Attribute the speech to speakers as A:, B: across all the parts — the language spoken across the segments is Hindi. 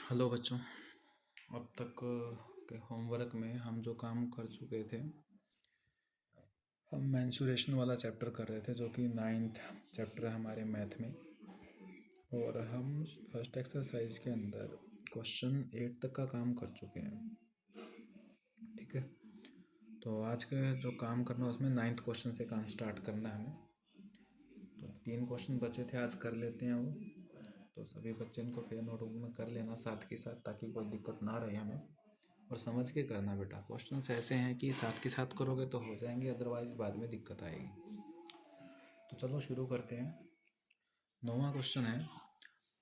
A: हेलो बच्चों। अब तक के होमवर्क में हम जो काम कर चुके थे, हम मेंसुरेशन वाला चैप्टर कर रहे थे जो कि 9th चैप्टर है हमारे मैथ में। और हम फर्स्ट एक्सरसाइज के अंदर क्वेश्चन 8 तक का काम कर चुके हैं। ठीक है, तो आज के जो काम करना है उसमें 9th क्वेश्चन से काम स्टार्ट करना है हमें। तो 3 क्वेश्चन बचे थे, आज कर लेते हैं वो। तो सभी बच्चे इनको फेयर नोट में कर लेना साथ के साथ, ताकि कोई दिक्कत ना रहे हमें। और समझ के करना बेटा, क्वेश्चंस ऐसे हैं कि साथ के साथ करोगे तो हो जाएंगे, अदरवाइज बाद में दिक्कत आएगी। तो चलो शुरू करते हैं। 9वां क्वेश्चन है,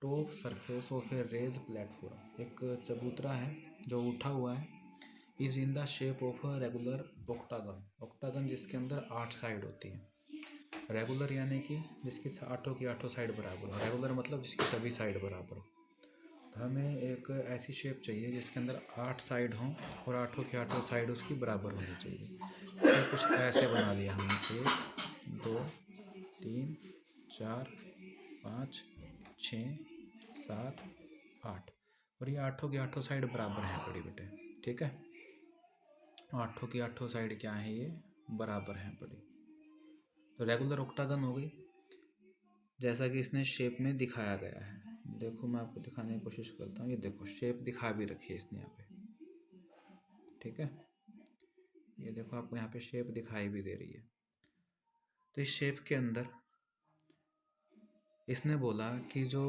A: top surface of a raised platform. एक चबूतरा है जो उठा हुआ है, is in the shape of a regular octagon. Octagon जिसके अंदर 8 साइड होती है। रेगुलर यानी कि जिसकी आठों की आठों साइड बराबर हो, रेगुलर मतलब जिसकी सभी साइड बराबर हो। तो हमें एक ऐसी शेप चाहिए जिसके अंदर 8 साइड हों और आठों की आठों साइड उसकी बराबर होनी चाहिए। तो कुछ ऐसे बना लिया हमने, 1 2 3 4 5 6 7 8। और ये आठों की आठों साइड बराबर हैं बड़ी बेटे। ठीक है, आठों की आठों साइड क्या है, ये बराबर हैं बड़ी। तो रेगुलर ऑक्टागन हो गई जैसा कि इसने शेप में दिखाया गया है। देखो मैं आपको दिखाने की कोशिश करता हूँ, ये देखो शेप दिखा भी रखी है इसने यहाँ पे। ठीक है, ये देखो आपको यहाँ पे शेप दिखाई भी दे रही है। तो इस शेप के अंदर इसने बोला कि जो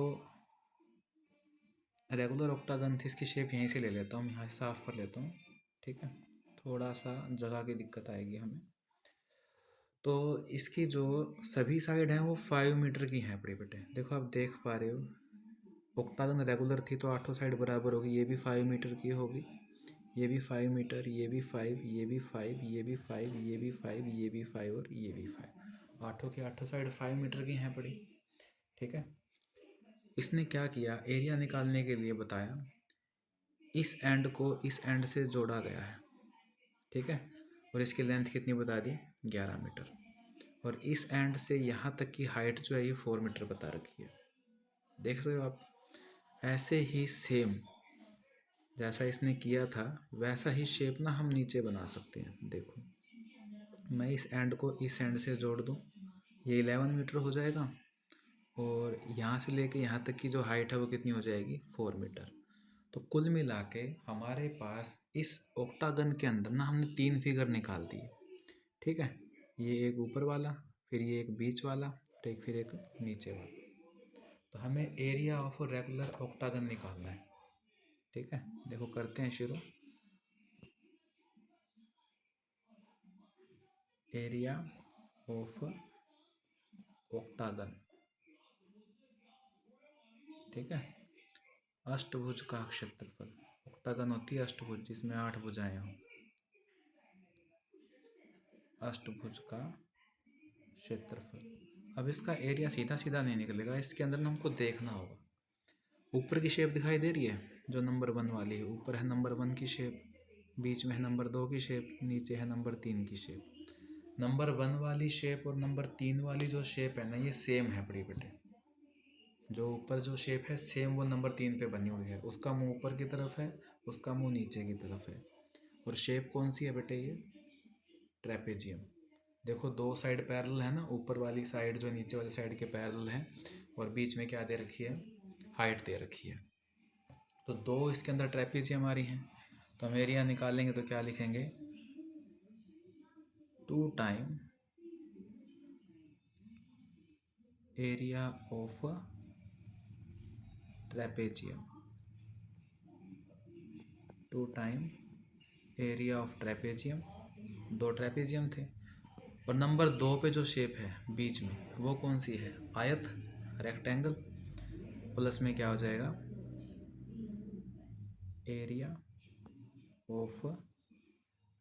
A: रेगुलर ऑक्टागन थी, इसकी शेप यहीं से ले लेता हूँ, यहाँ से साफ कर लेता हूँ। ठीक है, थोड़ा सा जगह की दिक्कत आएगी हमें। तो इसकी जो सभी साइड हैं वो 5 मीटर की हैं बड़े बेटे। देखो आप देख पा रहे हो, ऑक्टागन रेगुलर थी तो आठों साइड बराबर होगी, ये भी 5 मीटर की होगी, ये भी 5 मीटर, ये भी 5, ये भी 5, ये भी 5, ये भी 5, ये भी 5 और ये भी 5। आठों की आठों साइड 5 मीटर की हैं पड़ी। ठीक है, इसने क्या किया, एरिया निकालने के लिए बताया, इस एंड को इस एंड से जोड़ा गया है। ठीक है, और इसकी लेंथ कितनी बता दी, 11 मीटर। और इस एंड से यहाँ तक की हाइट जो है ये 4 मीटर बता रखी है। देख रहे हो आप, ऐसे ही सेम जैसा इसने किया था वैसा ही शेप ना हम नीचे बना सकते हैं। देखो मैं इस एंड को इस एंड से जोड़ दूँ, ये 11 मीटर हो जाएगा। और यहाँ से लेके यहाँ तक की जो हाइट है वो कितनी हो जाएगी, 4 मीटर। तो कुल मिला के हमारे पास इस ऑक्टागन के अंदर ना हमने 3 फिगर निकाल दिए। ठीक है, ये एक ऊपर वाला, फिर ये एक बीच वाला, और एक फिर एक नीचे वाला। तो हमें एरिया ऑफ रेगुलर ऑक्टागन निकालना है। ठीक है, देखो करते हैं शुरू। Area of octagon. ठीक है, अष्टभुज का क्षेत्रफल। ऑक्टागन होती है अष्टभुज जिसमें 8 भुजाएं हों, अष्टभुज का क्षेत्रफल। अब इसका एरिया सीधा सीधा नहीं निकलेगा, इसके अंदर ना हमको देखना होगा। ऊपर की शेप दिखाई दे रही है जो नंबर 1 वाली है, ऊपर है नंबर 1 की शेप, बीच में है नंबर 2 की शेप, नीचे है नंबर 3 की शेप। नंबर 1 वाली शेप और नंबर 3 वाली जो शेप है ना, ये सेम है बड़ी बेटे। जो ऊपर जो शेप है सेम वो नंबर 3 पे बनी हुई है, उसका मुंह ऊपर की तरफ है, उसका मुंह नीचे की तरफ है। और शेप कौन सी है बेटे, ये ट्रेपेजियम। देखो दो साइड पैरेलल है ना, ऊपर वाली साइड जो नीचे वाली साइड के पैरेलल है, और बीच में क्या दे रखी है, हाइट दे रखी है। तो दो इसके अंदर ट्रेपेजियम आ रही हैं। तो हम एरिया निकालेंगे तो क्या लिखेंगे, 2 time area of trapezium, 2 time area of trapezium. दो ट्रेपेजियम थे। और नंबर 2 पे जो शेप है बीच में वो कौन सी है, आयत, रेक्टेंगल। प्लस में क्या हो जाएगा, एरिया ऑफ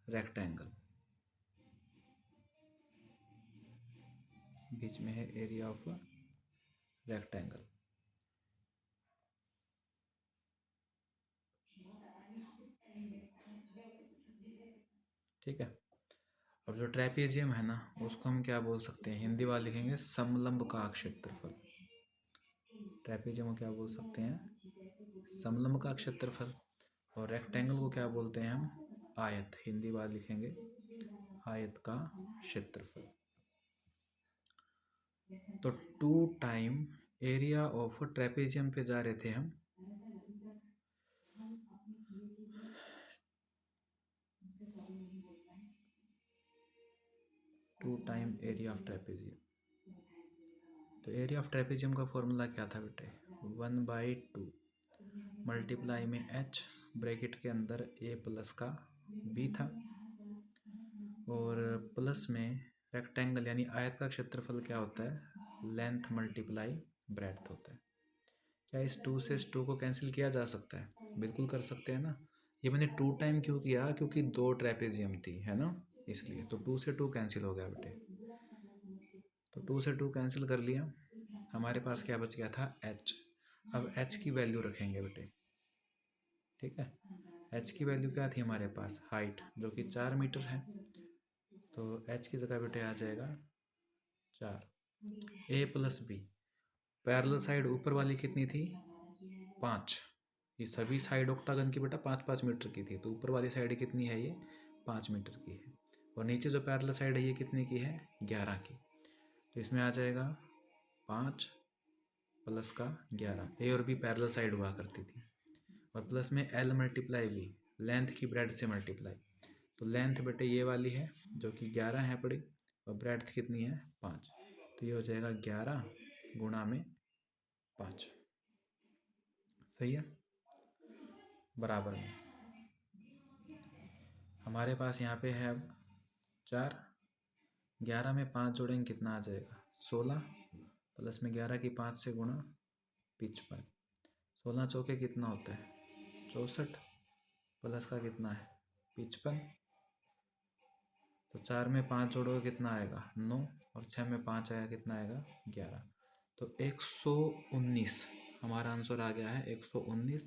A: रेक्टेंगल। बीच में है एरिया ऑफ रेक्टेंगल। ठीक है, अब जो ट्रेपेजियम है ना उसको हम क्या बोल सकते हैं, हिंदी वाला लिखेंगे समलंब का क्षेत्रफल। ट्रेपेजियम को क्या बोल सकते हैं, समलंब का क्षेत्रफल। और रेक्टेंगल को क्या बोलते हैं हम? आयत। हिंदी बार लिखेंगे, आयत का क्षेत्रफल। तो 2 टाइम एरिया ऑफ ट्रेपेजियम पे जा रहे थे हम। 2 टाइम एरिया ऑफ ट्रेपेजियम। तो एरिया ऑफ ट्रेपेजियम का फॉर्मूला क्या था बेटे? 1/2 मल्टीप्लाई में h, ब्रैकेट के अंदर a प्लस का b था, और प्लस में रेक्टेंगल यानी आयत का क्षेत्रफल क्या होता है? लेंथ मल्टीप्लाई ब्रेड्थ होता है। क्या इस 2 से इस 2 को कैंसिल किया जा सकता है? बिल्कुल कर सकते हैं ना। ये मैंने 2 टाइम क्यों किया? क्योंकि 2 ट्रेपेजियम थी, है ना, इसलिए। तो 2 से 2 कैंसिल हो गया बेटे। तो 2 से 2 कैंसिल कर लिया, हमारे पास क्या बच गया था? h। अब h की वैल्यू रखेंगे बेटे, ठीक है। h की वैल्यू क्या थी हमारे पास? हाइट, जो कि 4 मीटर है। तो h की जगह बेटे आ जाएगा 4। a plus B, parallel side ऊपर वाली कितनी थी? 5। ये सभी साइड ऑक्टागन की बेटा 5-5 मीटर की थी। तो ऊपर वाली साइड कितनी है? ये 5 मीटर की है। और नीचे जो पैरेलल साइड है ये कितने की है? 11 की। तो इसमें आ जाएगा 5 प्लस का 11। ए और बी पैरेलल साइड हुआ करती थी। और प्लस में एल मल्टीप्लाई बी, लेंथ की ब्रेड से मल्टीप्लाई। तो लेंथ बेटे ये वाली है जो कि 11 है पड़ी, और ब्रेड्थ कितनी है? 5। तो ये हो जाएगा 11 गुणा में 5। सही है, बराबर में। हमारे पास यहाँ पे है अब 4। 11 में 5 जोड़ेंगे कितना आ जाएगा? 16, प्लस में 11 की 5 से गुणा 55। 16 चौके कितना होता है? 64, प्लस का कितना है? 55। तो 4 में 5 जोड़ोगे कितना आएगा? 9, और 6 में 5 आया कितना आएगा? 11। तो 119 हमारा आंसर आ गया है। 119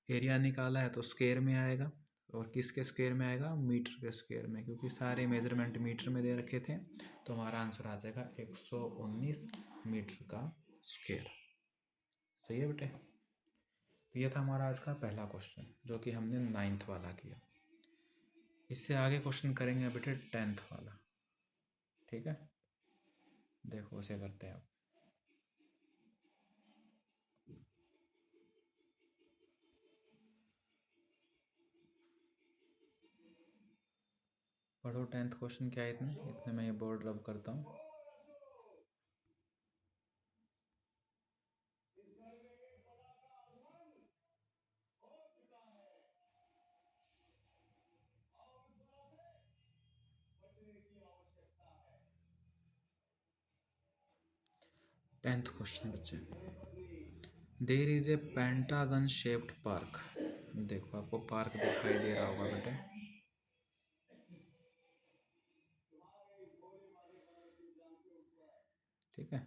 A: एरिया निकाला है तो स्क्वायर में आएगा। और किसके स्क्वायर में आएगा? मीटर के स्क्वायर में, क्योंकि सारे मेजरमेंट मीटर में दे रखे थे। तो हमारा आंसर आ जाएगा 119 मीटर का स्क्वायर। सही है बेटे। तो ये था हमारा आज का पहला क्वेश्चन, जो कि हमने 9th वाला किया। इससे आगे क्वेश्चन करेंगे बेटे 10th वाला, ठीक है। देखो उसे करते हैं अब। पढ़ो 10th क्वेश्चन क्या है। इतने मैं ये बोर्ड रब करता हूँ। टेंथ क्वेश्चन बच्चे, there is a pentagon shaped park. देखो आपको पार्क दिखाई दे रहा होगा बेटे, ठीक है।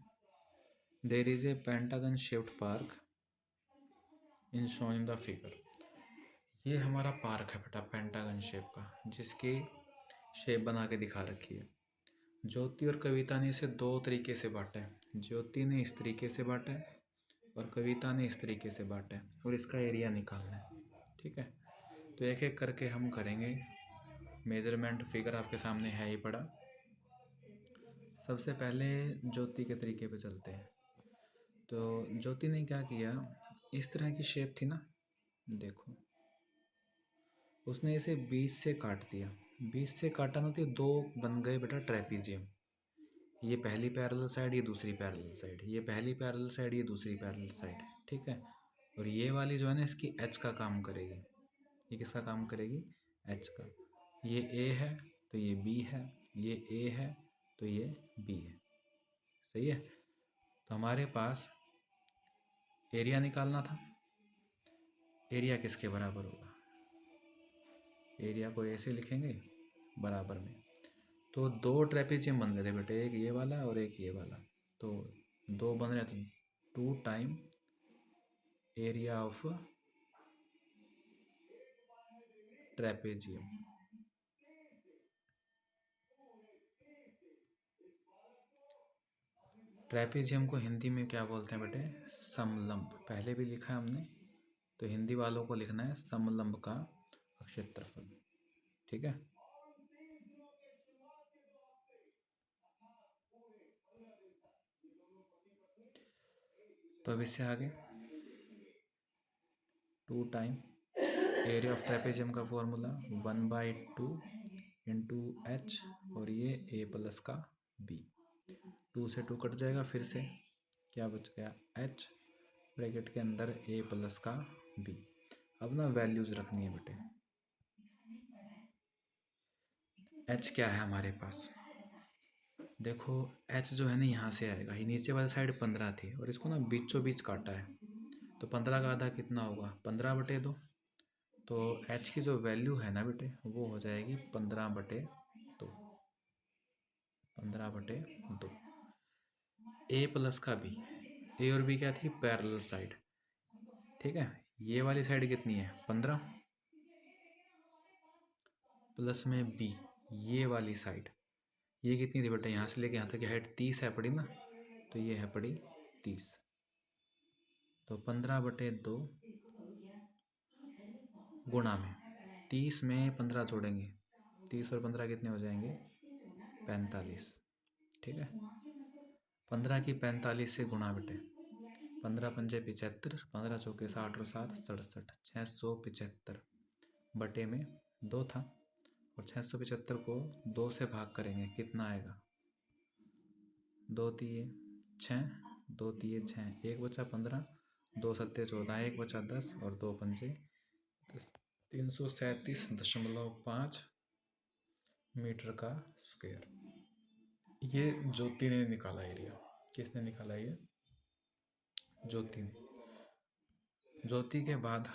A: There is a pentagon shaped park in shown in the figure. ये हमारा पार्क है बेटा पेंटागन शेप का, जिसकी शेप बना के दिखा रखी है। ज्योति और कविता ने इसे 2 तरीके से बांटा है। ज्योति ने इस तरीके से बांटा है और कविता ने इस तरीके से बांटा है, और इसका एरिया निकालना है, ठीक है। तो एक एक करके हम करेंगे। मेजरमेंट फिगर आपके सामने है ही पड़ा। सबसे पहले ज्योति के तरीके पे चलते हैं। तो ज्योति ने क्या किया, इस तरह की शेप थी ना, देखो उसने इसे 20 से काट दिया। 20 से काटा ना तो 2 बन गए बेटा ट्रेपीजियम। ये पहली पैरेलल साइड, ये दूसरी पैरेलल साइड, ये पहली पैरेलल साइड, ये दूसरी पैरेलल साइड, ठीक है। और ये वाली जो है ना, इसकी एच का काम करेगी। ये किसका काम करेगी? एच का। ये ए है तो ये बी है, ये ए है तो ये बी है। सही है। तो हमारे पास एरिया निकालना था। एरिया किसके बराबर होगा? एरिया को ऐसे लिखेंगे बराबर में। तो 2 ट्रेपेजियम बन गए थे बेटे, एक ये वाला और एक ये वाला। तो 2 बन रहे, तो 2 time area of trapezium. Trapezium को हिंदी में क्या बोलते हैं बेटे? समलंब। पहले भी लिखा है हमने, तो हिंदी वालों को लिखना है समलंब का क्षेत्रफल। ठीक है। तो अब इससे आगे 2 टाइम एरिया ऑफ ट्रेपेजियम का फॉर्मूला 1/2 इंटू एच, और ये ए प्लस का बी। 2 से 2 कट जाएगा, फिर से क्या बच गया, एच ब्रैकेट के अंदर ए प्लस का बी। अब ना वैल्यूज रखनी है बेटे। एच क्या है हमारे पास, देखो एच जो है ना यहाँ से आएगा, ये नीचे वाली साइड 15 थी और इसको ना बीचों बीच काटा है, तो 15 का आधा कितना होगा, 15/2। तो एच की जो वैल्यू है ना बेटे वो हो जाएगी 15/2। 15/2। ए प्लस का बी, ए और बी क्या थी, पैरेलल साइड। ठीक है, ये वाली साइड कितनी है, 15 प्लस में बी, ये वाली साइड ये कितनी थी बेटा, यहाँ से लेके यहाँ तक की हाइट 30 है पड़ी ना, तो ये है पड़ी 30। तो 15/2 गुणा में 30 में 15 जोड़ेंगे, 30 और 15 कितने हो जाएंगे, 45। ठीक है, 15 की 45 से गुणा बेटे, 15×5 = 75, 15×4 = 60 और 7 67, 675 बटे में 2 था, और 675 को 2 से भाग करेंगे, कितना आएगा, 2 तिये 6, 2 तिये 6, 1 बचा 15, 2 सत्ते 14, 1 बचा 10 और 2 पंजे 10, 337.5 मीटर का स्क्वायर। ये ज्योति ने निकाला एरिया। किसने निकाला, ये ज्योति ने। ज्योति के बाद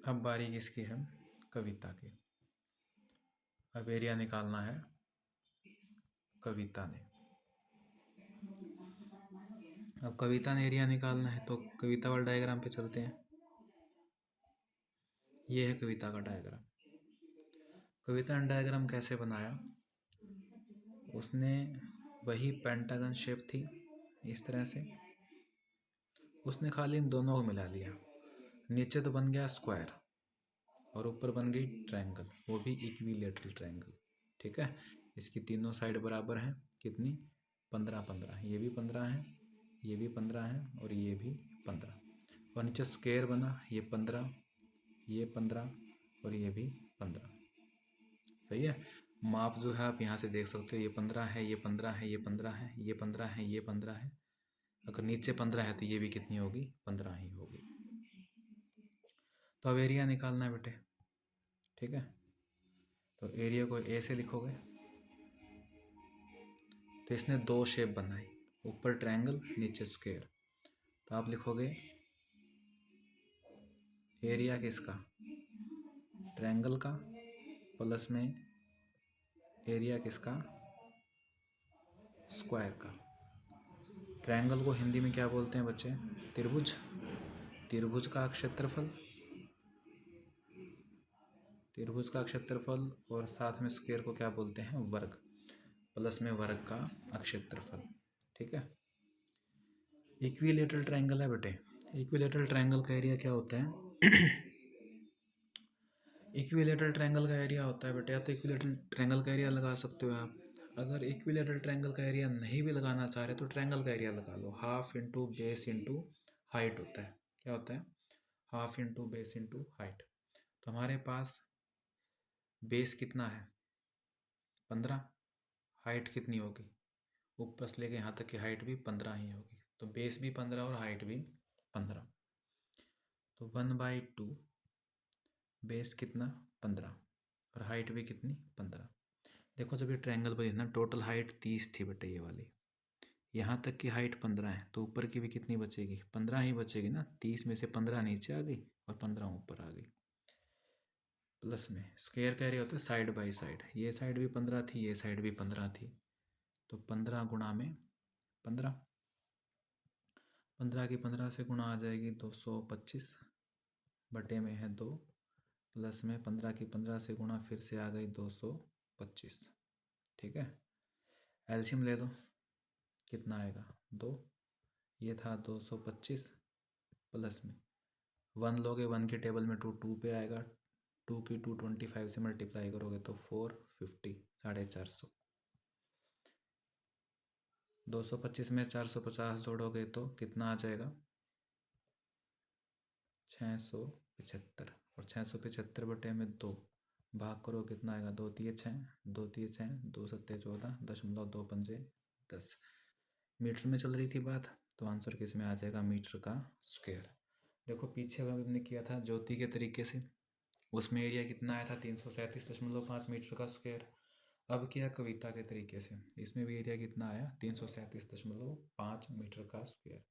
A: अब बारी किसकी है, कविता की। अब एरिया निकालना है कविता ने। अब कविता ने एरिया निकालना है तो कविता वाले डायग्राम पे चलते हैं। ये है कविता का डायग्राम। कविता ने डायग्राम कैसे बनाया, उसने वही पेंटागन शेप थी इस तरह से, उसने खाली इन दोनों को मिला लिया। नीचे तो बन गया स्क्वायर और ऊपर बन गई ट्रायंगल, वो भी इक्विलेटरल ट्रायंगल। ठीक है, इसकी तीनों साइड बराबर हैं, कितनी, 15-15, ये भी 15 है, ये भी 15 है और ये भी 15, और नीचे स्क्वायर बना, ये 15, ये 15 और ये भी 15। सही है, माप जो है आप यहाँ से देख सकते हो, ये 15 है, ये 15 है, ये 15 है, ये 15 है, ये 15 है। अगर नीचे 15 है तो ये भी कितनी होगी, 15 ही होगी। तो अब एरिया निकालना है बेटे। ठीक है, तो एरिया को ए से लिखोगे, तो इसने दो शेप बनाई, ऊपर ट्रायंगल नीचे स्क्वायर। तो आप लिखोगे एरिया किसका, ट्रायंगल का, प्लस में एरिया किसका, स्क्वायर का। ट्रायंगल को हिंदी में क्या बोलते हैं बच्चे, त्रिभुज। त्रिभुज का क्षेत्रफल, त्रिभुज का क्षेत्रफल, और साथ में स्क्वायर को क्या बोलते हैं, वर्ग, प्लस में वर्ग का क्षेत्रफल। ठीक है, इक्विलेटरल ट्रायंगल है बेटे। इक्विलेटरल ट्रायंगल का एरिया क्या होता है, इक्विलेटरल ट्रायंगल का एरिया होता है बेटे, या तो इक्विलेटरल ट्रायंगल का एरिया लगा सकते हो आप। अगर इक्विलेटरल ट्रायंगल का एरिया नहीं भी लगाना चाह रहे तो ट्रायंगल का एरिया लगा लो, half into base into height होता है। क्या होता है, half into base into height. तो हमारे पास बेस कितना है, 15, हाइट कितनी होगी, ऊपर से लेके यहाँ तक की हाइट भी 15 ही होगी, तो बेस भी 15 और हाइट भी 15। तो 1/2 बेस कितना, 15, और हाइट भी कितनी, 15। देखो जब ये ट्रायंगल बनी ना, टोटल हाइट 30 थी बेटे, ये वाली, यहाँ तक की हाइट 15 है, तो ऊपर की भी कितनी बचेगी, 15 ही बचेगी ना। 30 में से 15 नीचे आ गई और 15 ऊपर आ गई। प्लस में स्क्वायर का एरिया होता है साइड बाई साइड, ये साइड भी 15 थी, ये साइड भी 15 थी, तो 15 गुणा में 15, 15 की 15 से गुणा आ जाएगी 225 बटे में है 2, प्लस में 15 की 15 से गुणा फिर से आ गई 225। ठीक है, एलसीएम ले लो, कितना आएगा, 2, ये था 225 प्लस में 1 लोगे, 1 की टेबल में 2 2 पे आएगा, 2 की 225 से मल्टीप्लाई करोगे तो 450, 450। 225 में 450 जोड़ोगे तो कितना आ जाएगा? 675। और 675/2 भाग करो, कितना आएगा? 2×3 = 6, 2×3 = 6, 2×7 = 14, 0.2 10। मीटर में चल रही थी बात, तो आंसर किस में आ जाएगा? मीटर का स्क्वायर। देखो पीछे हमने किया था ज्योति के तरीके से, उसमें एरिया कितना आया था? 337.5 मीटर का स्क्वायर। अब किया कविता के तरीके से, इसमें भी एरिया कितना आया? 337.5 मीटर का स्क्वायर।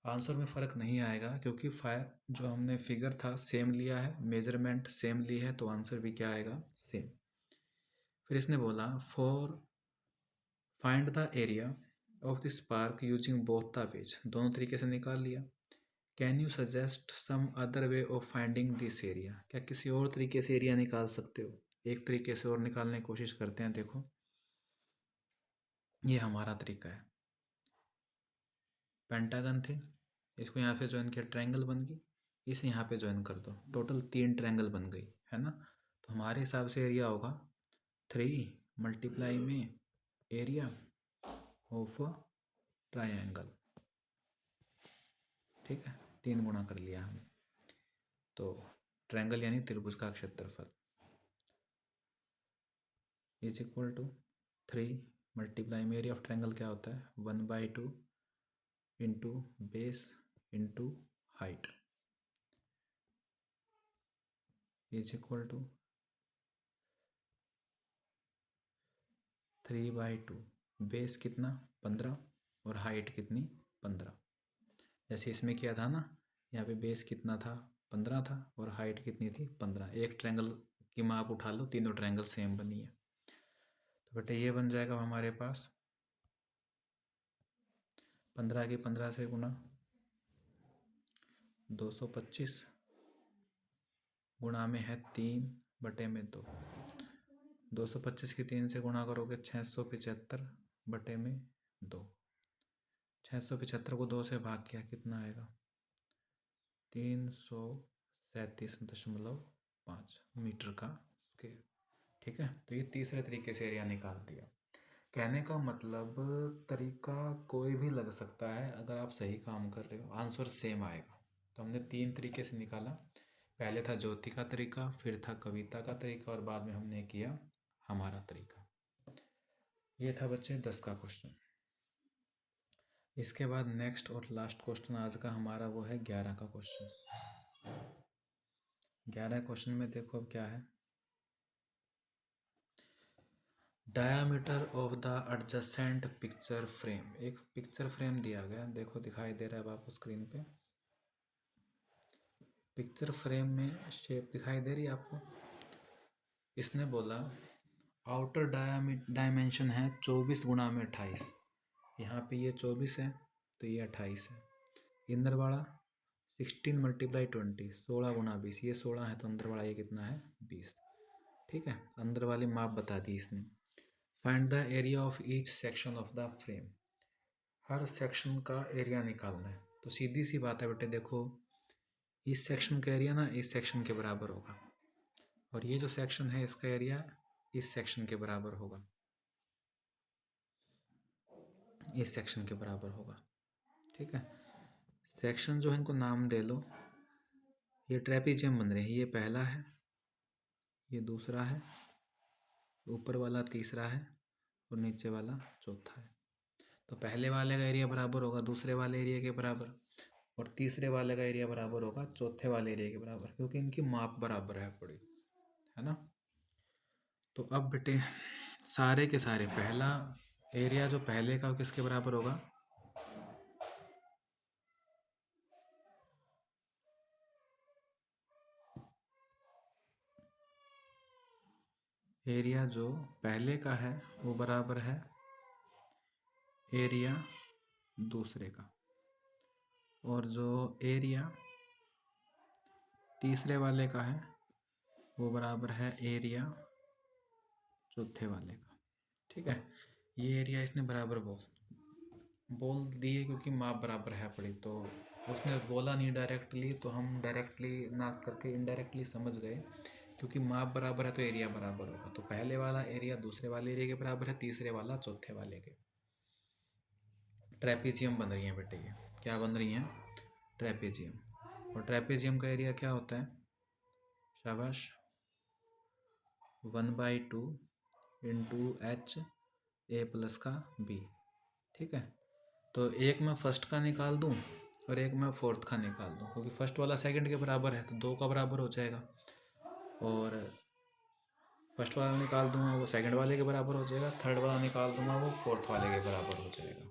A: आंसर में फ़र्क नहीं आएगा क्योंकि जो हमने फिगर था सेम लिया है, मेजरमेंट सेम ली है, तो आंसर भी क्या आएगा? सेम। फिर इसने बोला for find the area of this park using both the ways, दोनों तरीके से निकाल लिया। Can you suggest some other way of finding this area, क्या किसी और तरीके से एरिया निकाल सकते हो? एक तरीके से और निकालने की कोशिश करते हैं। देखो ये हमारा तरीका है, पेंटागन थे, इसको यहाँ पे ज्वाइन किया, ट्रायंगल बन गई, इसे यहाँ पे ज्वाइन कर दो, टोटल 3 ट्रायंगल बन गई, है ना? तो हमारे हिसाब से एरिया होगा 3 मल्टीप्लाई में एरिया ऑफ ट्रायंगल। ठीक है, 3 गुणा कर लिया हमने, तो ट्रायंगल यानी त्रिभुज का क्षेत्रफल इज इक्वल टू 3 मल्टीप्लाई में एरिया ऑफ ट्रायंगल क्या होता है? 1/2 into base into height is equal to 3/2। Base कितना? 15, और हाइट कितनी? 15। जैसे इसमें क्या था ना, यहाँ पे बेस कितना था? 15 था, और हाइट कितनी थी? 15। एक ट्रायंगल की माप उठा लो, तीनों ट्रायंगल सेम बनी है, तो बेटा ये बन जाएगा हमारे पास 15 की 15 से गुना 225 गुणा में है 3/2। 225 की 3 से गुणा करोगे 675/2। 675 को 2 से भाग किया, कितना आएगा? 337.5 मीटर का स्क्वायर। ठीक है, तो ये तीसरे तरीके से एरिया निकाल दिया। कहने का मतलब तरीका कोई भी लग सकता है, अगर आप सही काम कर रहे हो आंसर सेम आएगा। तो हमने 3 तरीके से निकाला, पहले था ज्योति का तरीका, फिर था कविता का तरीका, और बाद में हमने किया हमारा तरीका। ये था बच्चे 10 का क्वेश्चन। इसके बाद नेक्स्ट और लास्ट क्वेश्चन आज का हमारा वो है 11 का क्वेश्चन। 11 क्वेश्चन में देखो अब क्या है, diameter of the adjacent picture frame. एक पिक्चर फ्रेम दिया गया, देखो दिखाई दे रहा है आपको स्क्रीन पे, पिक्चर फ्रेम में शेप दिखाई दे रही है आपको। इसने बोला आउटर डायमेंशन है 24 गुणा में 28, यहाँ पे ये 24 है तो ये 28 है। इनर वाला 16 × 20, 16 गुणा 20, ये 16 है, तो अंदर वाला ये कितना है? 20। ठीक है, अंदर वाली माप बता दी इसने। Find the area of each section of the frame, her section का एरिया निकालना है। तो सीधी सी बात है बेटे, देखो इस सेक्शन का एरिया ना इस सेक्शन के बराबर होगा, और ये जो सेक्शन है इसका एरिया इस सेक्शन के बराबर होगा, इस सेक्शन के बराबर होगा। ठीक है, सेक्शन जो है इनको नाम दे लो, ये ट्रेपीजियम बन रहे हैं, ये पहला है, ये दूसरा है, ऊपर वाला तीसरा है, और नीचे वाला चौथा है। तो पहले वाले का एरिया बराबर होगा दूसरे वाले एरिया के बराबर, और तीसरे वाले का एरिया बराबर होगा चौथे वाले एरिया के बराबर, क्योंकि इनकी माप बराबर है पड़ी, है ना? तो अब बेटे सारे के सारे पहला एरिया जो पहले का किसके बराबर होगा? एरिया जो पहले का है वो बराबर है एरिया दूसरे का, और जो एरिया तीसरे वाले का है वो बराबर है एरिया चौथे वाले का। ठीक है, ये एरिया इसने बराबर बोल दिए क्योंकि माप बराबर है पड़ी, तो उसने बोला नहीं डायरेक्टली, तो हम डायरेक्टली ना करके इनडायरेक्टली समझ गए, क्योंकि माप बराबर है तो एरिया बराबर होगा। तो पहले वाला एरिया दूसरे वाले एरिया के बराबर है, तीसरे वाला चौथे वाले के। ट्रेपीजियम बन रही हैं बेटे ये। क्या बन रही हैं? ट्रेपीजियम। और ट्रेपीजियम का एरिया क्या होता है? शाबाश। 1/2 इंटू एच ए प्लस का बी। ठीक है, तो एक मैं फर्स्ट का निकाल दूं और एक मैं फोर्थ का निकाल दूं, क्योंकि फर्स्ट वाला सेकंड के बराबर है तो दो का बराबर हो जाएगा, और फर्स्ट वाला निकाल दूंगा वो सेकंड वाले के बराबर हो जाएगा, थर्ड वाला निकाल दूंगा वो फोर्थ वाले के बराबर हो जाएगा।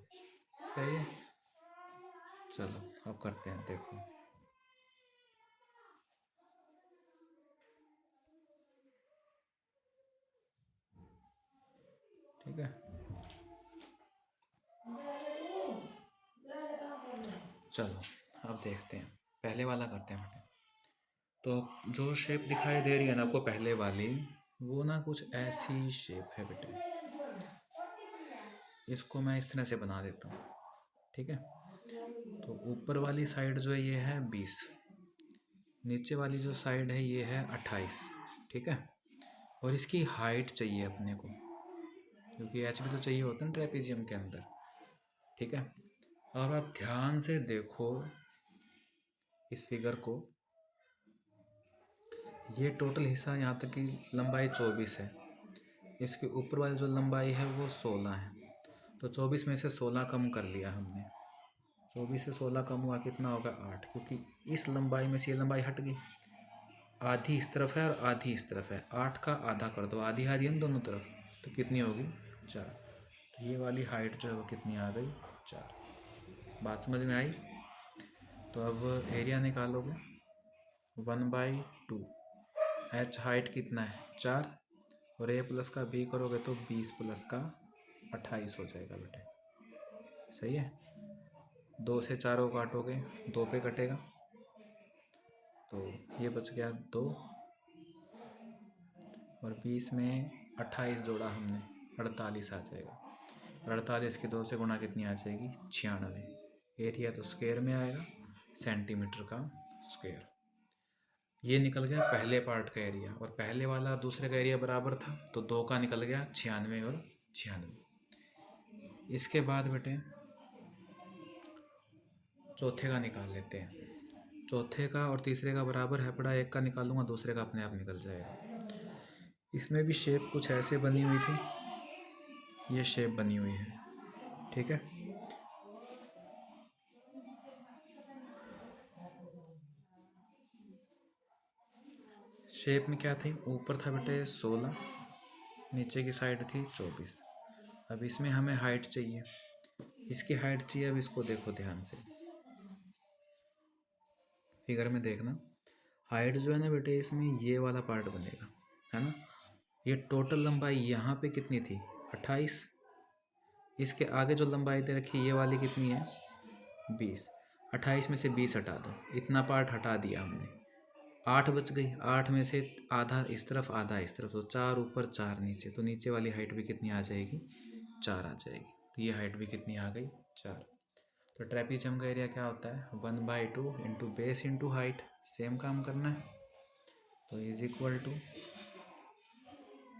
A: सही है। चलो अब करते हैं, देखो। ठीक है, चलो अब देखते हैं, पहले वाला करते हैं बेटे। तो जो शेप दिखाई दे रही है ना आपको पहले वाली, वो ना कुछ ऐसी शेप है बेटे। इसको मैं इस तरह से बना देता हूँ। ठीक है, तो ऊपर वाली साइड जो है ये है 20, नीचे वाली जो साइड है ये है 28। ठीक है, और इसकी हाइट चाहिए अपने को, क्योंकि एच भी तो चाहिए होता है ना ट्रेपीजियम के अंदर। ठीक है, और आप ध्यान से देखो इस फिगर को, ये टोटल हिस्सा यहाँ तक की लंबाई 24 है, इसके ऊपर वाली जो लंबाई है वो 16 है। तो 24 में से 16 कम कर लिया हमने। 24 से 16 कम हुआ कितना होगा? 8, क्योंकि इस लंबाई में से ये लंबाई हट गई, आधी इस तरफ है और आधी इस तरफ है। 8 का आधा कर दो, आधी आधी है ना दोनों तरफ, तो कितनी होगी? 4। तो ये वाली हाइट जो है वो कितनी आ गई? 4। बात समझ में आई? तो अब एरिया निकालोगे 1/2, एच हाइट कितना है? 4, और ए प्लस का बी करोगे तो 20 प्लस का 28 हो जाएगा बेटे। सही है। 2 से 4 को काटोगे 2 पे कटेगा, तो ये बच गया 2, और 20 में 28 जोड़ा हमने, 48 आ जाएगा। और 48 के 2 से गुणा कितनी आ जाएगी? 96। एरिया तो स्क्वायर में आएगा, सेंटीमीटर का स्क्वायर। ये निकल गया पहले पार्ट का एरिया, और पहले वाला दूसरे का एरिया बराबर था, तो 2 का निकल गया 96 और 96। इसके बाद बेटे चौथे का निकाल लेते हैं। चौथे का और तीसरे का बराबर है पड़ा, एक का निकालूंगा, दूसरे का अपने आप निकल जाएगा। इसमें भी शेप कुछ ऐसे बनी हुई थी, ये शेप बनी हुई है। ठीक है, शेप में क्या थी? ऊपर था बेटे 16, नीचे की साइड थी 24। अब इसमें हमें हाइट चाहिए, इसकी हाइट चाहिए। अब इसको देखो ध्यान से, फिगर में देखना। हाइट जो है ना बेटे, इसमें ये वाला पार्ट बनेगा, है ना। ये टोटल लंबाई यहाँ पे कितनी थी? 28। इसके आगे जो लंबाई दे रखी है ये वाली कितनी है? 20। 28 में से 20 हटा दो, इतना पार्ट हटा दिया हमने, 8 बच गई। 8 में से आधा इस तरफ आधा इस तरफ, तो 4 ऊपर 4 नीचे, तो नीचे वाली हाइट भी कितनी आ जाएगी? 4 आ जाएगी। तो ये हाइट भी कितनी आ गई? 4। तो ट्रेपीजियम का एरिया क्या होता है? 1/2 into base into height. Same काम करना है, तो इज इक्वल टू,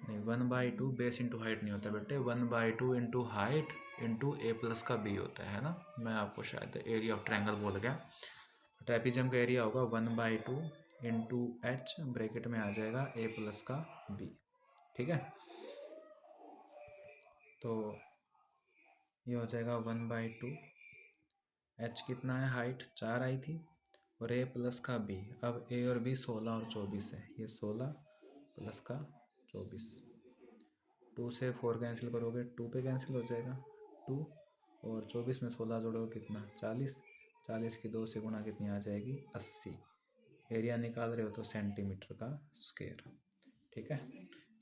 A: नहीं 1/2 बेस इंटू हाइट नहीं होता बेटे, 1/2 इंटू हाइट इंटू ए प्लस का बी होता है ना। मैं आपको शायद एरिया ऑफ ट्रायंगल बोल गया। ट्रेपीजियम का एरिया होगा 1/2 इंटू एच, ब्रैकेट में आ जाएगा ए प्लस का बी। ठीक है, तो ये हो जाएगा 1/2, एच कितना है? हाइट 4 आई थी, और ए प्लस का बी। अब ए और बी 16 और 24 है, ये 16 प्लस का 24। 2 से 4 कैंसिल करोगे, 2 पे कैंसिल हो जाएगा 2, और 24 में 16 जोड़ोगे कितना? 40। 40 की 2 से गुणा कितनी आ जाएगी? 80। एरिया निकाल रहे हो तो सेंटीमीटर का स्क्वायर। ठीक है,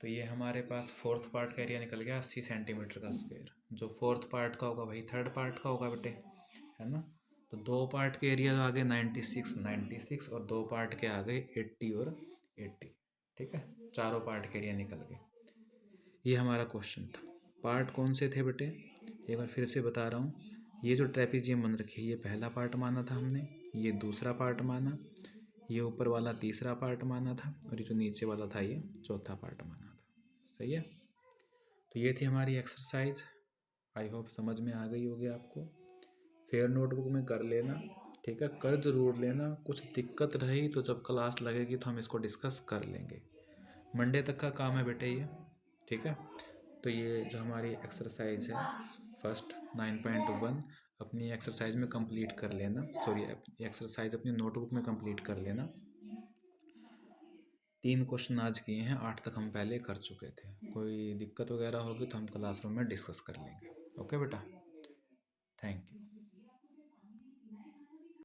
A: तो ये हमारे पास फोर्थ पार्ट का एरिया निकल गया 80 सेंटीमीटर का स्क्वायर। जो फोर्थ पार्ट का होगा वही थर्ड पार्ट का होगा बेटे, है ना। तो 2 पार्ट के एरिया आ गए 96, और 2 पार्ट के आ गए 80 और 80। ठीक है, चारों पार्ट के एरिया निकल गए। ये हमारा क्वेश्चन था। पार्ट कौन से थे बेटे? एक बार फिर से बता रहा हूँ, ये जो ट्रेपीजियम बन रखी है ये पहला पार्ट माना था हमने, ये दूसरा पार्ट माना, ये ऊपर वाला तीसरा पार्ट माना था, और ये जो नीचे वाला था ये चौथा पार्ट माना था। सही है। तो ये थी हमारी एक्सरसाइज। आई होप समझ में आ गई होगी आपको। फिर नोटबुक में कर लेना, ठीक है, कर ज़रूर लेना। कुछ दिक्कत रही तो जब क्लास लगेगी तो हम इसको डिस्कस कर लेंगे। मंडे तक का काम है बेटे ये, ठीक है। तो ये जो हमारी एक्सरसाइज है फर्स्ट 9.1 अपनी एक्सरसाइज में कंप्लीट कर लेना, सॉरी एक्सरसाइज अपनी नोटबुक में कंप्लीट कर लेना। 3 क्वेश्चन आज किए हैं, 8 तक हम पहले कर चुके थे। कोई दिक्कत वगैरह होगी तो हम क्लासरूम में डिस्कस कर लेंगे। ओके बेटा, थैंक यू।